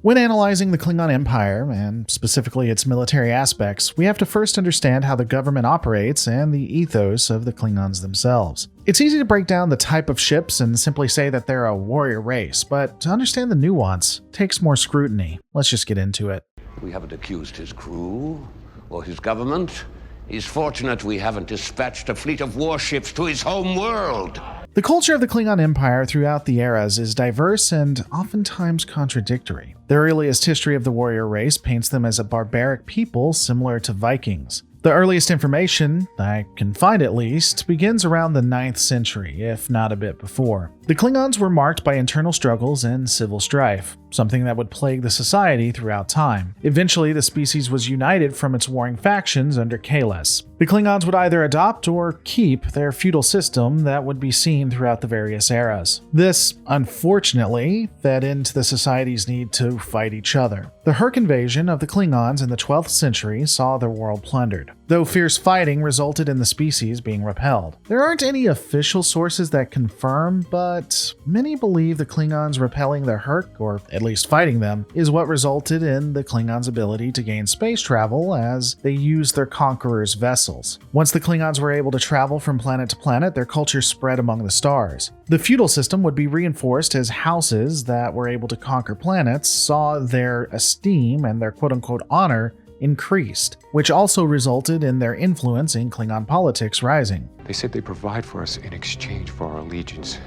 When analyzing the Klingon Empire, and specifically its military aspects, we have to first understand how the government operates and the ethos of the Klingons themselves. It's easy to break down the type of ships and simply say that they're a warrior race, but to understand the nuance takes more scrutiny. Let's just get into it. We haven't accused his crew or his government. He's fortunate we haven't dispatched a fleet of warships to his home world. The culture of the Klingon Empire throughout the eras is diverse and oftentimes contradictory. The earliest history of the warrior race paints them as a barbaric people similar to Vikings. The earliest information, I can find at least, begins around the 9th century, if not a bit before. The Klingons were marked by internal struggles and civil strife, something that would plague the society throughout time. Eventually, the species was united from its warring factions under Kahless. The Klingons would either adopt or keep their feudal system that would be seen throughout the various eras. This, unfortunately, fed into the society's need to fight each other. The Hurk invasion of the Klingons in the 12th century saw their world plundered, though fierce fighting resulted in the species being repelled. There aren't any official sources that confirm, but many believe the Klingons repelling the Hurk, or at least fighting them, is what resulted in the Klingons' ability to gain space travel as they used their conquerors' vessels. Once the Klingons were able to travel from planet to planet, their culture spread among the stars. The feudal system would be reinforced as houses that were able to conquer planets saw their esteem and their quote-unquote honor increased, which also resulted in their influence in Klingon politics rising. They said they provide for us in exchange for our allegiance,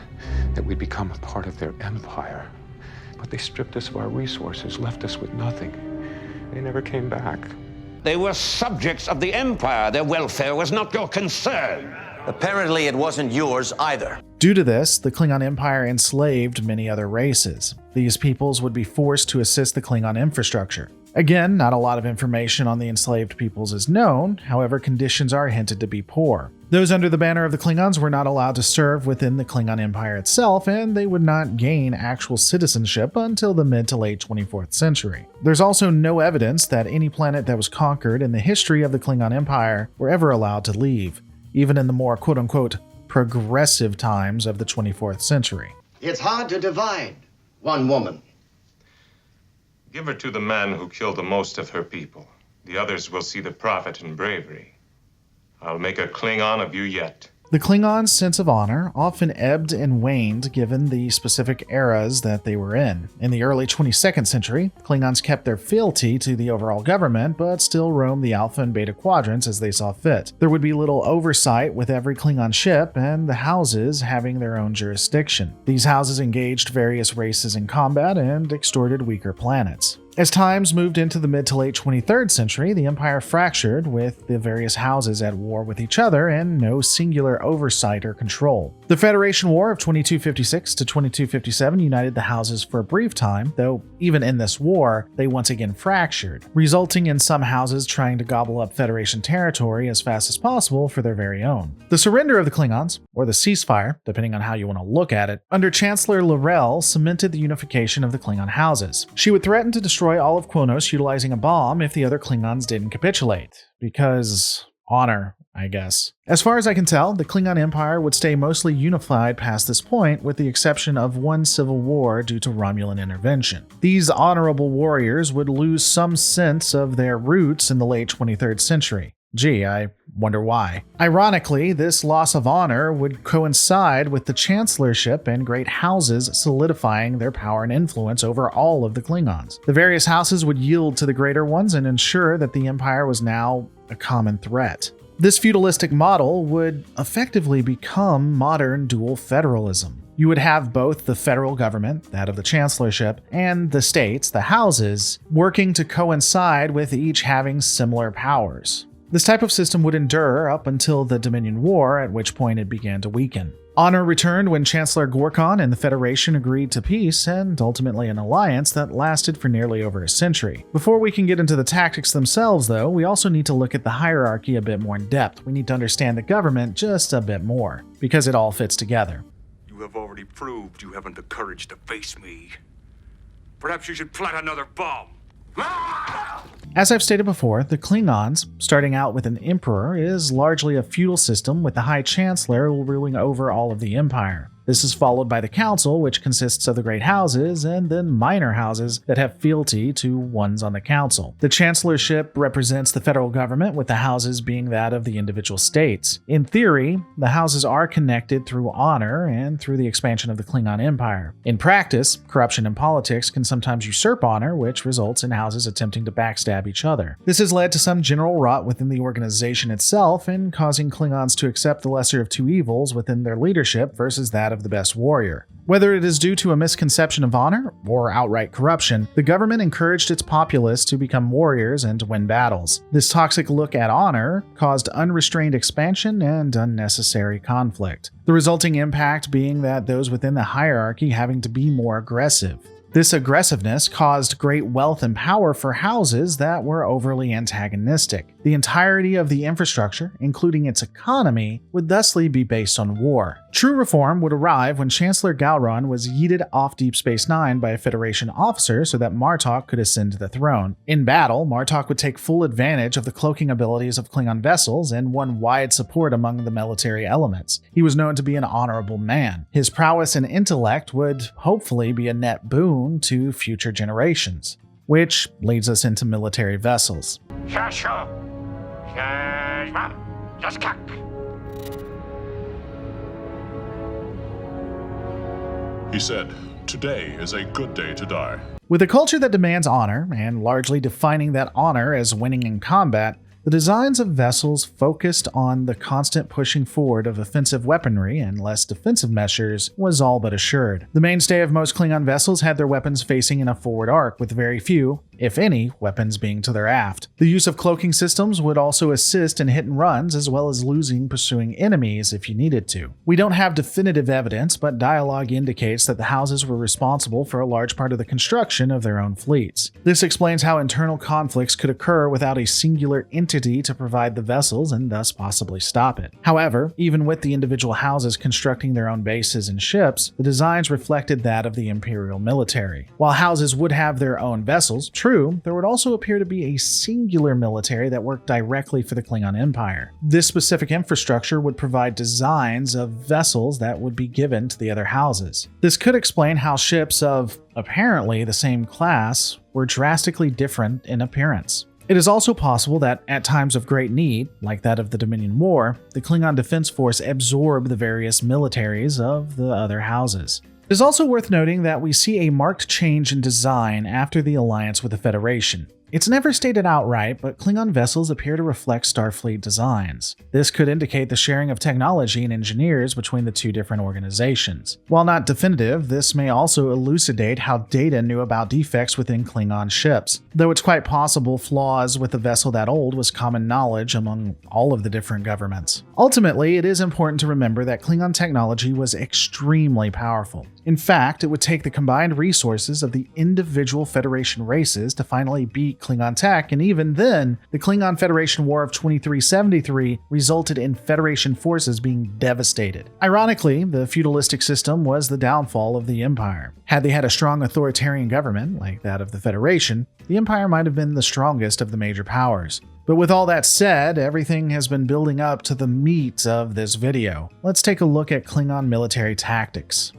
that we'd become a part of their empire. But they stripped us of our resources, left us with nothing. They never came back. They were subjects of the Empire. Their welfare was not your concern. Apparently it wasn't yours either. Due to this, the Klingon Empire enslaved many other races. These peoples would be forced to assist the Klingon infrastructure. Again, not a lot of information on the enslaved peoples is known, however, conditions are hinted to be poor. Those under the banner of the Klingons were not allowed to serve within the Klingon Empire itself, and they would not gain actual citizenship until the mid to late 24th century. There's also no evidence that any planet that was conquered in the history of the Klingon Empire were ever allowed to leave, even in the more quote-unquote progressive times of the 24th century. It's hard to divide one woman. Give her to the man who killed the most of her people. The others will see the profit in bravery. I'll make a Klingon of you yet. The Klingons' sense of honor often ebbed and waned given the specific eras that they were in. In the early 22nd century, Klingons kept their fealty to the overall government, but still roamed the Alpha and Beta quadrants as they saw fit. There would be little oversight with every Klingon ship, and the houses having their own jurisdiction. These houses engaged various races in combat and extorted weaker planets. As times moved into the mid to late 23rd century, the Empire fractured, with the various houses at war with each other and no singular oversight or control. The Federation War of 2256 to 2257 united the houses for a brief time, though even in this war, they once again fractured, resulting in some houses trying to gobble up Federation territory as fast as possible for their very own. The surrender of the Klingons, or the ceasefire, depending on how you want to look at it, under Chancellor L'Rell cemented the unification of the Klingon houses. She would threaten to destroy all of Kronos utilizing a bomb if the other Klingons didn't capitulate. Because honor, I guess. As far as I can tell, the Klingon Empire would stay mostly unified past this point, with the exception of one civil war due to Romulan intervention. These honorable warriors would lose some sense of their roots in the late 23rd century. Gee, I wonder why. Ironically, this loss of honor would coincide with the chancellorship and great houses solidifying their power and influence over all of the Klingons. The various houses would yield to the greater ones and ensure that the empire was now a common threat. This feudalistic model would effectively become modern dual federalism. You would have both the federal government, that of the chancellorship, and the states, the houses, working to coincide with each having similar powers. This type of system would endure up until the Dominion War, at which point it began to weaken. Honor returned when Chancellor Gorkon and the Federation agreed to peace and ultimately an alliance that lasted for nearly over a century. Before we can get into the tactics themselves, though, we also need to look at the hierarchy a bit more in depth. We need to understand the government just a bit more, because it all fits together. You have already proved you haven't the courage to face me. Perhaps you should plant another bomb. As I've stated before, the Klingons, starting out with an emperor, is largely a feudal system with the High Chancellor ruling over all of the empire. This is followed by the Council, which consists of the great houses, and then minor houses that have fealty to ones on the Council. The Chancellorship represents the federal government, with the houses being that of the individual states. In theory, the houses are connected through honor and through the expansion of the Klingon Empire. In practice, corruption in politics can sometimes usurp honor, which results in houses attempting to backstab each other. This has led to some general rot within the organization itself and causing Klingons to accept the lesser of two evils within their leadership versus that of the best warrior. Whether it is due to a misconception of honor or outright corruption, the government encouraged its populace to become warriors and to win battles. This toxic look at honor caused unrestrained expansion and unnecessary conflict, the resulting impact being that those within the hierarchy having to be more aggressive. This aggressiveness caused great wealth and power for houses that were overly antagonistic. The entirety of the infrastructure, including its economy, would thusly be based on war. True reform would arrive when Chancellor Gowron was yeeted off Deep Space Nine by a Federation officer so that Martok could ascend to the throne. In battle, Martok would take full advantage of the cloaking abilities of Klingon vessels and won wide support among the military elements. He was known to be an honorable man. His prowess and intellect would hopefully be a net boon to future generations. Which leads us into military vessels. He said, "Today is a good day to die." With a culture that demands honor, and largely defining that honor as winning in combat, the designs of vessels focused on the constant pushing forward of offensive weaponry and less defensive measures was all but assured. The mainstay of most Klingon vessels had their weapons facing in a forward arc, with very few, if any, weapons being to their aft. The use of cloaking systems would also assist in hit and runs, as well as losing pursuing enemies if you needed to. We don't have definitive evidence, but dialogue indicates that the houses were responsible for a large part of the construction of their own fleets. This explains how internal conflicts could occur without a singular entity to provide the vessels and thus possibly stop it. However, even with the individual houses constructing their own bases and ships, the designs reflected that of the Imperial military. While houses would have their own vessels, there would also appear to be a singular military that worked directly for the Klingon Empire. This specific infrastructure would provide designs of vessels that would be given to the other houses. This could explain how ships of apparently the same class were drastically different in appearance. It is also possible that at times of great need, like that of the Dominion War, the Klingon Defense Force absorbed the various militaries of the other houses. It is also worth noting that we see a marked change in design after the alliance with the Federation. It's never stated outright, but Klingon vessels appear to reflect Starfleet designs. This could indicate the sharing of technology and engineers between the two different organizations. While not definitive, this may also elucidate how Data knew about defects within Klingon ships, though it's quite possible flaws with a vessel that old was common knowledge among all of the different governments. Ultimately, it is important to remember that Klingon technology was extremely powerful. In fact, it would take the combined resources of the individual Federation races to finally beat Klingon tech, and even then, the Klingon Federation War of 2373 resulted in Federation forces being devastated. Ironically, the feudalistic system was the downfall of the Empire. Had they had a strong authoritarian government, like that of the Federation, the Empire might have been the strongest of the major powers. But with all that said, everything has been building up to the meat of this video. Let's take a look at Klingon military tactics.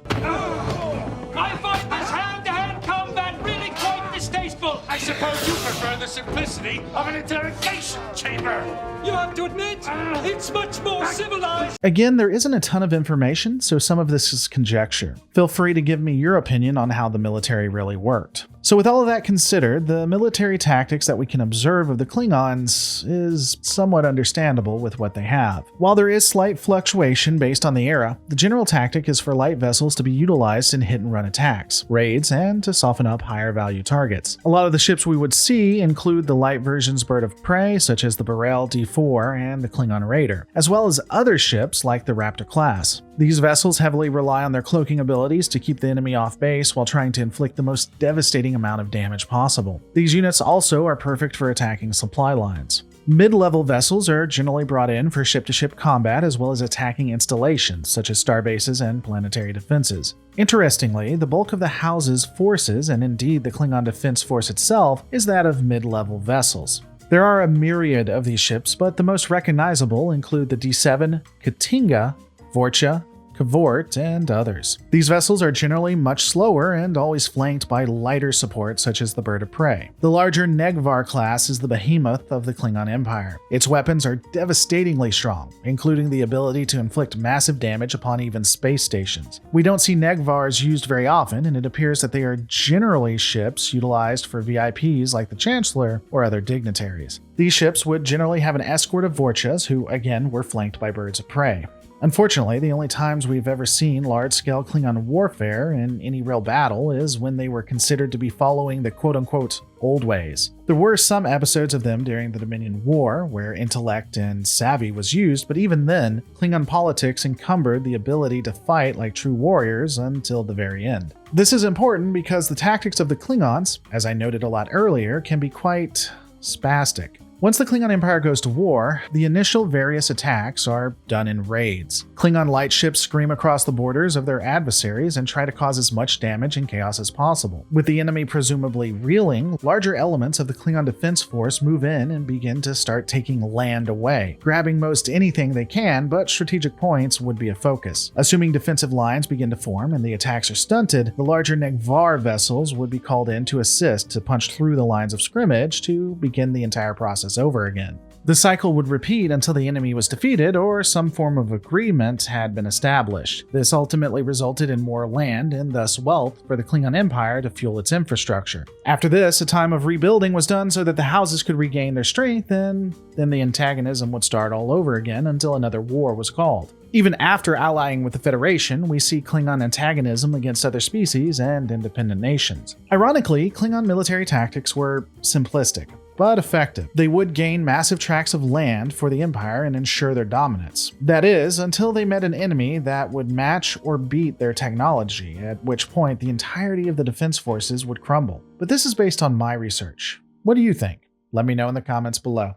I find this hand-to-hand combat really quite distasteful. I suppose you prefer the simplicity of an interrogation chamber. You have to admit, it's much more civilized. Again, there isn't a ton of information, so some of this is conjecture. Feel free to give me your opinion on how the military really worked. So with all of that considered, the military tactics that we can observe of the Klingons is somewhat understandable with what they have. While there is slight fluctuation based on the era, the general tactic is for light vessels to be utilized in hit-and-run attacks, raids, and to soften up higher-value targets. A lot of the ships we would see include the light version's bird of prey, such as the Burrell D4 and the Klingon Raider, as well as other ships like the Raptor class. These vessels heavily rely on their cloaking abilities to keep the enemy off base while trying to inflict the most devastating amount of damage possible. These units also are perfect for attacking supply lines. Mid-level vessels are generally brought in for ship-to-ship combat as well as attacking installations such as starbases and planetary defenses. Interestingly, the bulk of the House's forces, and indeed the Klingon Defense Force itself, is that of mid-level vessels. There are a myriad of these ships, but the most recognizable include the D7, Katinga, Vorcha, Cavort, and others. These vessels are generally much slower and always flanked by lighter support such as the Bird of Prey. The larger Negvar class is the behemoth of the Klingon Empire. Its weapons are devastatingly strong, including the ability to inflict massive damage upon even space stations. We don't see Negvars used very often, and it appears that they are generally ships utilized for VIPs like the Chancellor or other dignitaries. These ships would generally have an escort of Vorchas, who again were flanked by birds of prey. Unfortunately, the only times we've ever seen large-scale Klingon warfare in any real battle is when they were considered to be following the quote-unquote old ways. There were some episodes of them during the Dominion War where intellect and savvy was used, but even then, Klingon politics encumbered the ability to fight like true warriors until the very end. This is important because the tactics of the Klingons, as I noted a lot earlier, can be quite spastic. Once the Klingon Empire goes to war, the initial various attacks are done in raids. Klingon light ships scream across the borders of their adversaries and try to cause as much damage and chaos as possible. With the enemy presumably reeling, larger elements of the Klingon defense force move in and begin to start taking land away, grabbing most anything they can, but strategic points would be a focus. Assuming defensive lines begin to form and the attacks are stunted, the larger Negvar vessels would be called in to assist to punch through the lines of scrimmage to begin the entire process over again. The cycle would repeat until the enemy was defeated or some form of agreement had been established. This ultimately resulted in more land and thus wealth for the Klingon Empire to fuel its infrastructure. After this, a time of rebuilding was done so that the houses could regain their strength, and then the antagonism would start all over again until another war was called. Even after allying with the Federation, we see Klingon antagonism against other species and independent nations. Ironically, Klingon military tactics were simplistic, but effective. They would gain massive tracts of land for the Empire and ensure their dominance. That is, until they met an enemy that would match or beat their technology, at which point the entirety of the defense forces would crumble. But this is based on my research. What do you think? Let me know in the comments below.